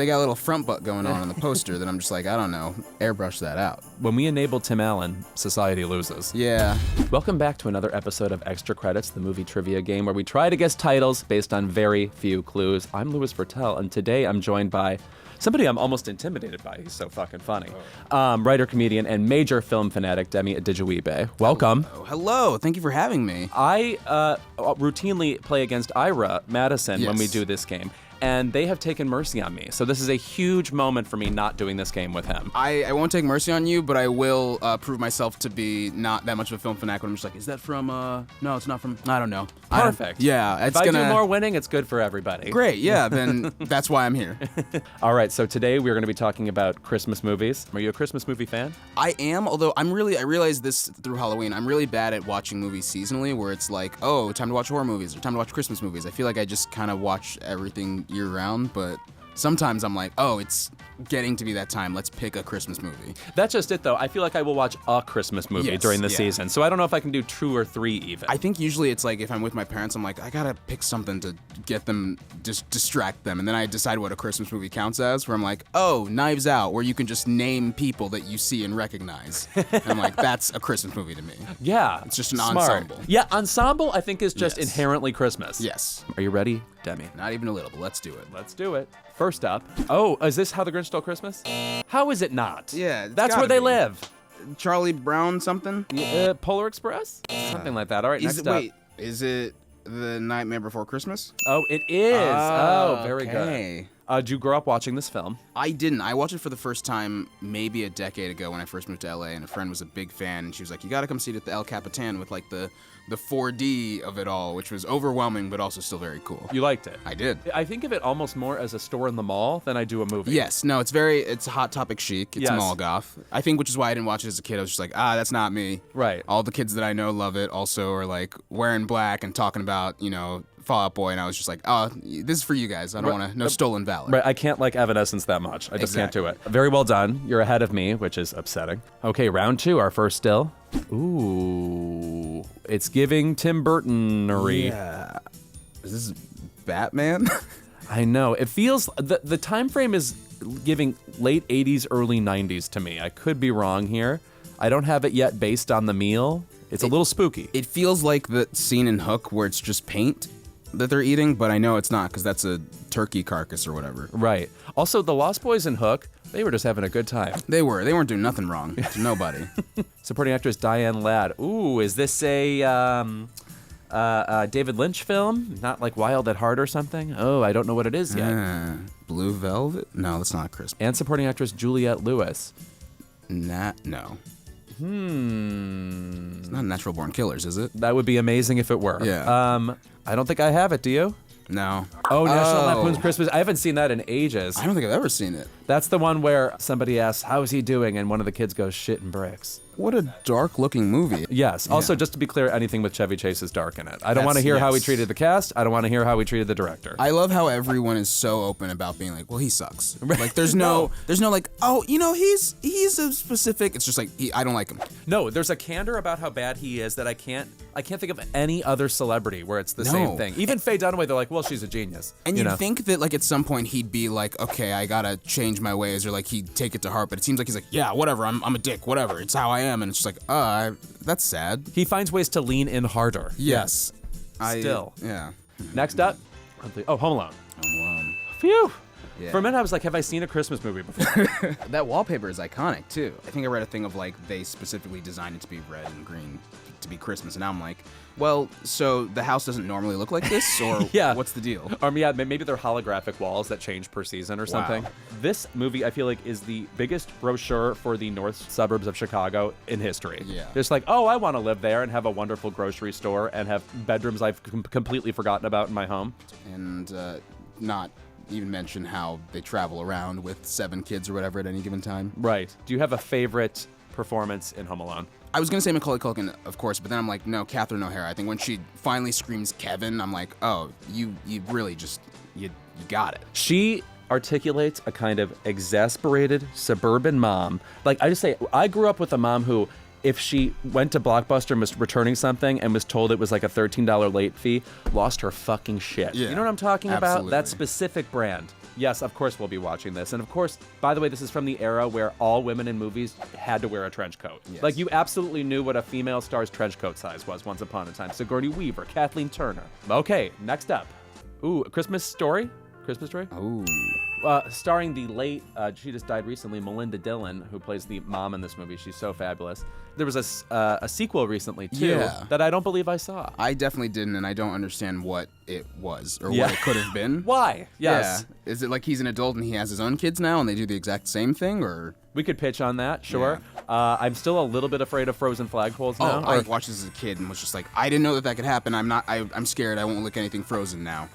they got a little front butt going on the poster that I'm just like, I don't know, airbrush that out. When we enable Tim Allen, society loses. Yeah. Welcome back to another episode of Extra Credits, the movie trivia game where we try to guess titles based on very few clues. I'm Louis Virtel, and today I'm joined by somebody I'm almost intimidated by. He's so fucking funny. Writer, comedian, and major film fanatic, Demi Adejuyigbe. Welcome. Hello. Thank you for having me. I routinely play against Ira Madison when we do this game, and they have taken mercy on me. So this is a huge moment for me not doing this game with him. I won't take mercy on you, but I will prove myself to be not that much of a film fanatic when I'm just like, is that from, no, it's not from, I don't know. Perfect. Yeah. If I do more winning, it's good for everybody. Great, yeah, then that's why I'm here. All right, so today we're going to be talking about Christmas movies. Are you a Christmas movie fan? I am, although I realized this through Halloween. I'm really bad at watching movies seasonally, where it's like, oh, time to watch horror movies, or time to watch Christmas movies. I feel like I just kind of watch everything year-round, but sometimes I'm like, oh, it's getting to be that time. Let's pick a Christmas movie. That's just it, though. I feel like I will watch a Christmas movie during the season, so I don't know if I can do 2 or 3 even. I think usually it's like if I'm with my parents, I'm like, I gotta pick something to get them, just distract them, and then I decide what a Christmas movie counts as, where I'm like, oh, Knives Out, where you can just name people that you see and recognize. And I'm like, that's a Christmas movie to me. Yeah. It's just an smart ensemble. Yeah, ensemble I think is just inherently Christmas. Yes. Are you ready, Demi? Not even a little, but let's do it. Let's do it. First up, is this How the Grinch Stole Christmas? How is it not? Yeah, it's That's gotta where they be. live. Charlie Brown something? Polar Express? Something like that. All right, next up. Wait, is it The Nightmare Before Christmas? Oh, it is. Oh, very okay. good. Did you grow up watching this film? I didn't. I watched it for the first time maybe a decade ago when I first moved to LA, and a friend was a big fan, and she was like, you gotta come see it at the El Capitan with like the 4D of it all, which was overwhelming but also still very cool. You liked it? I did. I think of it almost more as a store in the mall than I do a movie. Yes, no, it's Hot Topic chic. It's mall goth. I think, which is why I didn't watch it as a kid. I was just like, that's not me. Right. All the kids that I know love it also are like wearing black and talking about, Fall Out Boy, and I was just like, this is for you guys. I don't want to, no stolen valor. Right, I can't like Evanescence that much. I just can't do it. Very well done. You're ahead of me, which is upsetting. Okay, round 2, our first still. Ooh, it's giving Tim Burton-ery. Yeah. Is this Batman? I know. It feels, the time frame is giving late 80s, early 90s to me. I could be wrong here. I don't have it yet based on the meal. It's a little spooky. It feels like the scene in Hook where it's just paint that they're eating, but I know it's not because that's a turkey carcass or whatever. Right. Also, the Lost Boys in Hook, they were just having a good time. They weren't doing nothing wrong to nobody. Supporting actress Diane Ladd. Ooh, is this a David Lynch film? Not like Wild at Heart or something? Oh, I don't know what it is yet. Blue Velvet? No, that's not Christmas. And supporting actress Juliette Lewis. No. It's not Natural Born Killers, is it? That would be amazing if it were. Yeah. I don't think I have it, do you? No. Oh, National Lampoon's Christmas. I haven't seen that in ages. I don't think I've ever seen it. That's the one where somebody asks, how's he doing? And one of the kids goes, shit and bricks. What a dark-looking movie. Yes. Also, just to be clear, anything with Chevy Chase is dark in it. I don't want to hear how he treated the cast. I don't want to hear how he treated the director. I love how everyone is so open about being like, well, he sucks. Like, there's no like, oh, he's a specific. It's just like, I don't like him. No, there's a candor about how bad he is that I can't think of any other celebrity where it's the same thing. Even Faye Dunaway, they're like, well, she's a genius. And you'd think that, like, at some point he'd be like, okay, I gotta change my ways, or like he'd take it to heart. But it seems like he's like, yeah, whatever, I'm a dick, whatever. It's how I am. And it's just like, that's sad. He finds ways to lean in harder. Yes. Still. Yeah. Next up, Home Alone. Home Alone. Phew. Yeah. For a minute, I was like, have I seen a Christmas movie before? That wallpaper is iconic, too. I think I read a thing of, like, they specifically designed it to be red and green to be Christmas, and now I'm like, well, so the house doesn't normally look like this, or what's the deal? Or maybe they're holographic walls that change per season or something. Wow. This movie, I feel like, is the biggest brochure for the north suburbs of Chicago in history. Yeah. Just like, oh, I want to live there and have a wonderful grocery store and have bedrooms I've completely forgotten about in my home. And not even mention how they travel around with 7 kids or whatever at any given time. Right. Do you have a favorite performance in Home Alone? I was gonna say Macaulay Culkin, of course, but then I'm like, no, Catherine O'Hara. I think when she finally screams Kevin, I'm like, oh, you really just, you got it. She articulates a kind of exasperated suburban mom. Like, I grew up with a mom who, if she went to Blockbuster and was returning something and was told it was like a $13 late fee, lost her fucking shit. Yeah, you know what I'm talking about? absolutely. That specific brand. Yes, of course we'll be watching this. And of course, by the way, this is from the era where all women in movies had to wear a trench coat. Yes. Like, you absolutely knew what a female star's trench coat size was once upon a time. Sigourney Weaver, Kathleen Turner. Okay, next up. Ooh, A Christmas Story? Christmas Story? Oh. Starring the late, she just died recently, Melinda Dillon, who plays the mom in this movie. She's so fabulous. There was a sequel recently, too, that I don't believe I saw. I definitely didn't, and I don't understand what it was or what it could have been. Why? Yes. Yeah. Is it like he's an adult and he has his own kids now and they do the exact same thing, or? We could pitch on that, sure. Yeah. I'm still a little bit afraid of frozen flagpoles now. I watched this as a kid and was just like, I didn't know that could happen. I'm scared. I won't lick anything frozen now.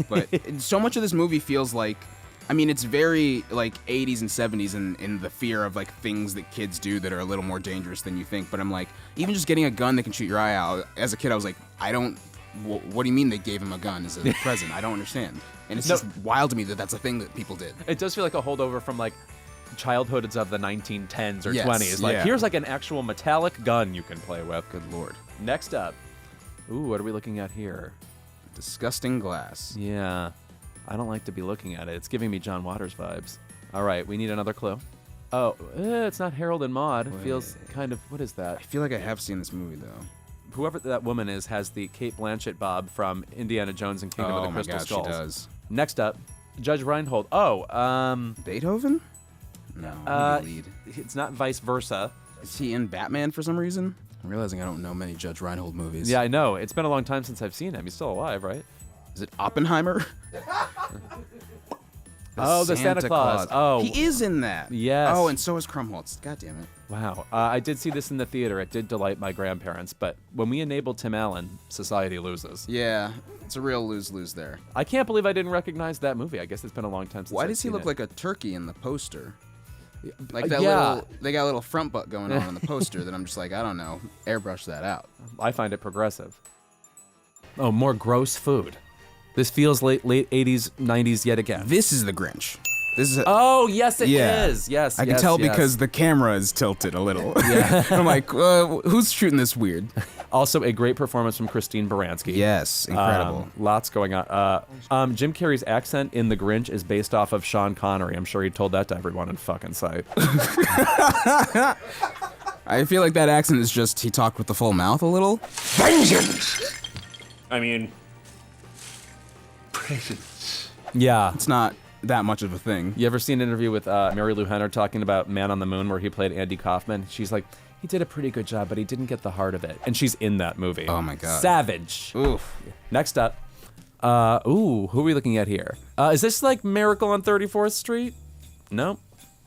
But so much of this movie feels like, I mean, it's very like 80s and 70s in the fear of like things that kids do that are a little more dangerous than you think. But I'm like, even just getting a gun that can shoot your eye out. As a kid, I was like, what do you mean they gave him a gun as a present? I don't understand. And it's just wild to me that that's a thing that people did. It does feel like a holdover from like childhoods of the 1910s or Yes, 20s. Like, yeah. here's like an actual metallic gun you can play with. Good Lord. Next up. Ooh, what are we looking at here? Disgusting glass. Yeah. I don't like to be looking at it. It's giving me John Waters vibes. All right, we need another clue. Oh, it's not Harold and Maude. It feels kind of, what is that? I feel like I have seen this movie, though. Whoever that woman is has the Kate Blanchett bob from Indiana Jones and Kingdom of the Crystal Skulls. She does. Next up, Judge Reinhold. Beethoven? No, lead. It's not vice versa. Is he in Batman for some reason? I'm realizing I don't know many Judge Reinhold movies. Yeah, I know. It's been a long time since I've seen him. He's still alive, right? Is it Oppenheimer? The Santa Claus. Oh. He is in that. Yes. Oh, and so is Krumholtz. God damn it. Wow. I did see this in the theater. It did delight my grandparents, but when we enabled Tim Allen, society loses. Yeah, it's a real lose-lose there. I can't believe I didn't recognize that movie. I guess it's been a long time since Why I've does he seen look it. like a turkey in the poster? Like that yeah. little, they got a little front butt going on in the poster that I'm just like, I don't know, airbrush that out. I find it progressive. Oh, more gross food. This feels late 80s, 90s yet again. This is the Grinch. This is. Oh, yes, it is. Yes, I can tell because the camera is tilted a little. Yeah. I'm like, who's shooting this weird? Also, a great performance from Christine Baranski. Yes, incredible. Lots going on. Jim Carrey's accent in The Grinch is based off of Sean Connery. I'm sure he told that to everyone in fucking sight. I feel like that accent is just he talked with the full mouth a little. Vengeance! I mean, presence. Yeah. It's not that much of a thing. You ever seen an interview with Mary Lou Henner talking about Man on the Moon where he played Andy Kaufman? She's like, he did a pretty good job, but he didn't get the heart of it. And she's in that movie. Oh my God. Savage. Oof. Next up. Who are we looking at here? Is this like Miracle on 34th Street? No.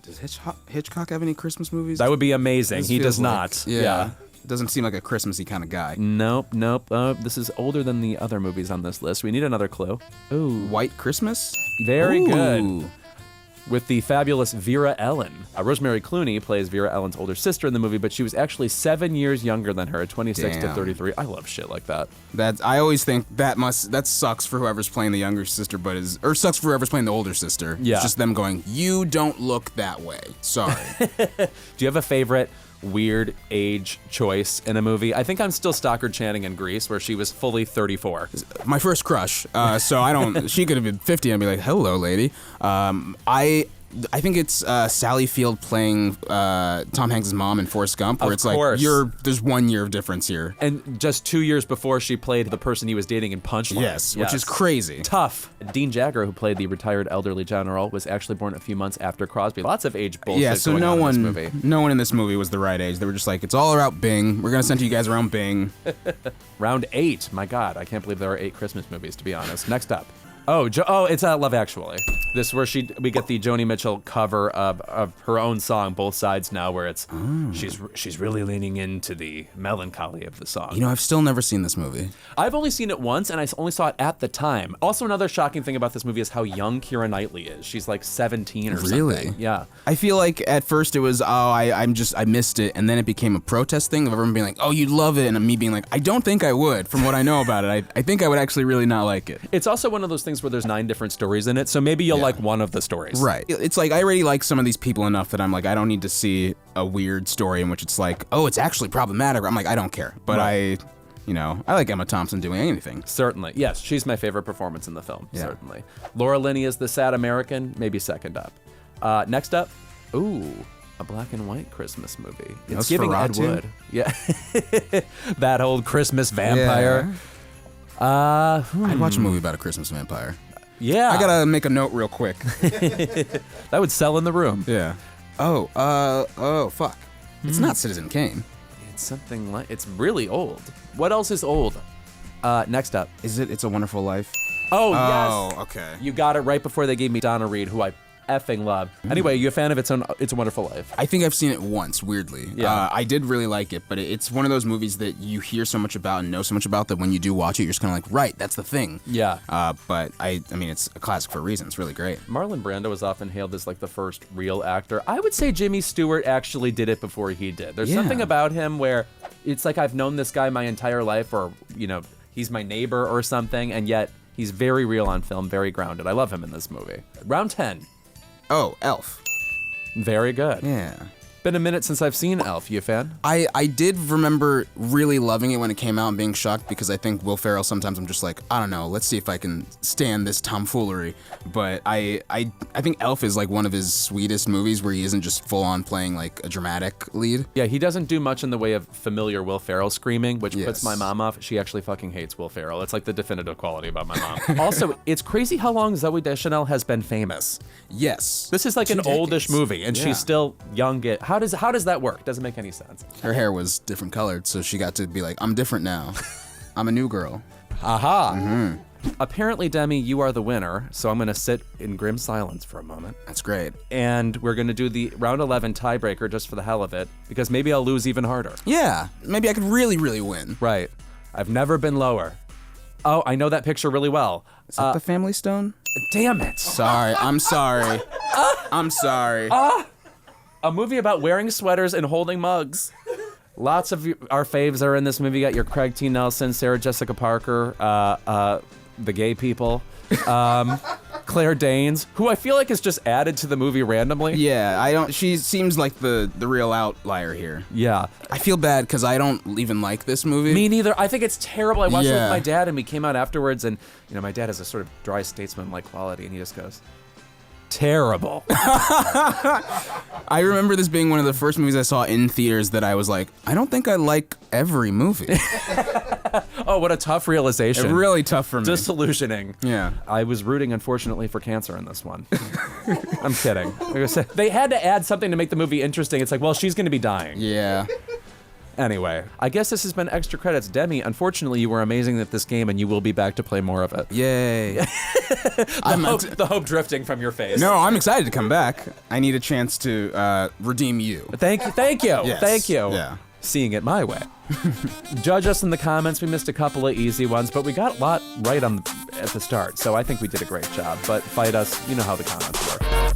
Does Hitchcock have any Christmas movies? That would be amazing. This He does feels like- not. Yeah. Doesn't seem like a Christmassy kind of guy. Nope. This is older than the other movies on this list. We need another clue. Ooh. White Christmas? Very good. Ooh. With the fabulous Vera Ellen. Rosemary Clooney plays Vera Ellen's older sister in the movie, but she was actually 7 years younger than her, 26 to Damn. 33. I love shit like that. I always think that sucks for whoever's playing the younger sister, or sucks for whoever's playing the older sister. Yeah. It's just them going, you don't look that way. Sorry. Do you have a favorite weird age choice in a movie? I think I'm still Stockard Channing in Grease, where she was fully 34. My first crush. So I don't. She could have been 50. I'd be like, hello, lady. I think it's Sally Field playing Tom Hanks' mom in Forrest Gump, where Of it's course. like there's 1 year of difference here. And just 2 years before, she played the person he was dating in Punchline. Yes, which is crazy. Tough. Dean Jagger, who played the retired elderly general, was actually born a few months after Crosby. Lots of age bullshit Yeah, so going on in this movie. no one in this movie was the right age. They were just like, it's all about Bing. We're gonna send you guys around Bing. Round 8. My God, I can't believe there are 8 Christmas movies, to be honest. Next up. It's Love Actually. This is where we get the Joni Mitchell cover of her own song, Both Sides Now, where it's she's really leaning into the melancholy of the song. You know, I've still never seen this movie. I've only seen it once, and I only saw it at the time. Also, another shocking thing about this movie is how young Keira Knightley is. She's like 17 or Really? something. Yeah. I feel like at first it was, I missed it, and then it became a protest thing of everyone being like, oh, you'd love it, and me being like, I don't think I would, from what I know about it. I think I would actually really not like it. It's also one of those things where there's 9 different stories in it, so maybe you'll like one of the stories. Right. It's like, I already like some of these people enough that I'm like, I don't need to see a weird story in which it's like, oh, it's actually problematic. I'm like, I don't care. But you know, I like Emma Thompson doing anything. Certainly. Yes, she's my favorite performance in the film. Yeah. Certainly. Laura Linney is the sad American, maybe second up. Next up, a black and white Christmas movie. It's giving Ed Nosferatu? Wood. Yeah. That old Christmas vampire. I'd watch a movie about a Christmas vampire. Yeah. I gotta make a note real quick. That would sell in the room. Yeah. Oh, fuck. It's not Citizen Kane. It's something like, it's really old. What else is old? Next up. Is it It's a Wonderful Life? Oh, yes. Oh, okay. You got it right before they gave me Donna Reed, who I effing love. Anyway, you a fan of It's a Wonderful Life? I think I've seen it once, weirdly. Yeah. I did really like it, but it's one of those movies that you hear so much about and know so much about that when you do watch it, you're just kind of like, right, that's the thing. Yeah. But I mean, it's a classic for a reason. It's really great. Marlon Brando is often hailed as like the first real actor. I would say Jimmy Stewart actually did it before he did. There's Yeah. something about him where it's like I've known this guy my entire life, or, you know, he's my neighbor or something, and yet he's very real on film, very grounded. I love him in this movie. Round 10. Oh, Elf. Very good. Yeah. Been a minute since I've seen Elf. You a fan? I did remember really loving it when it came out and being shocked because I think Will Ferrell sometimes I'm just like, I don't know, let's see if I can stand this tomfoolery. But I think Elf is like one of his sweetest movies where he isn't just full on playing like a dramatic lead. Yeah, he doesn't do much in the way of familiar Will Ferrell screaming, which puts Yes. my mom off. She actually fucking hates Will Ferrell. It's like the definitive quality about my mom. Also, it's crazy how long Zooey Deschanel has been famous. Yes. This is like 2 an oldish decades. movie, and Yeah. she's still young. How does that work? Doesn't make any sense. Her hair was different colored, so she got to be like, I'm different now. I'm a new girl. Aha. Apparently, Demi, you are the winner, so I'm going to sit in grim silence for a moment. That's great. And we're going to do the round 11 tiebreaker just for the hell of it, because maybe I'll lose even harder. Yeah. Maybe I could really, really win. Right. I've never been lower. Oh, I know that picture really well. Is that the Family Stone? Damn it. Sorry. I'm sorry. I'm sorry. A movie about wearing sweaters and holding mugs. Lots of our faves are in this movie. You got your Craig T. Nelson, Sarah Jessica Parker, the gay people, Claire Danes, who I feel like is just added to the movie randomly. Yeah, she seems like the real outlier here. Yeah. I feel bad because I don't even like this movie. Me neither. I think it's terrible. I watched it with Yeah. my dad, and we came out afterwards, and you know, my dad has a sort of dry statesman-like quality, and he just goes, terrible. I remember this being one of the first movies I saw in theaters that I was like, I don't think I like every movie. Oh, what a tough realization. Really tough for me. Disillusioning. Yeah. I was rooting, unfortunately, for cancer in this one. I'm kidding. They had to add something to make the movie interesting. It's like, well, she's going to be dying. Yeah. Anyway, I guess this has been Extra Credits. Demi, unfortunately, you were amazing at this game, and you will be back to play more of it. Yay. The hope drifting from your face. No, I'm excited to come back. I need a chance to redeem you. Thank you. Yes. Thank you. Yeah. Seeing it my way. Judge us in the comments. We missed a couple of easy ones, but we got a lot right at the start, so I think we did a great job. But fight us. You know how the comments work.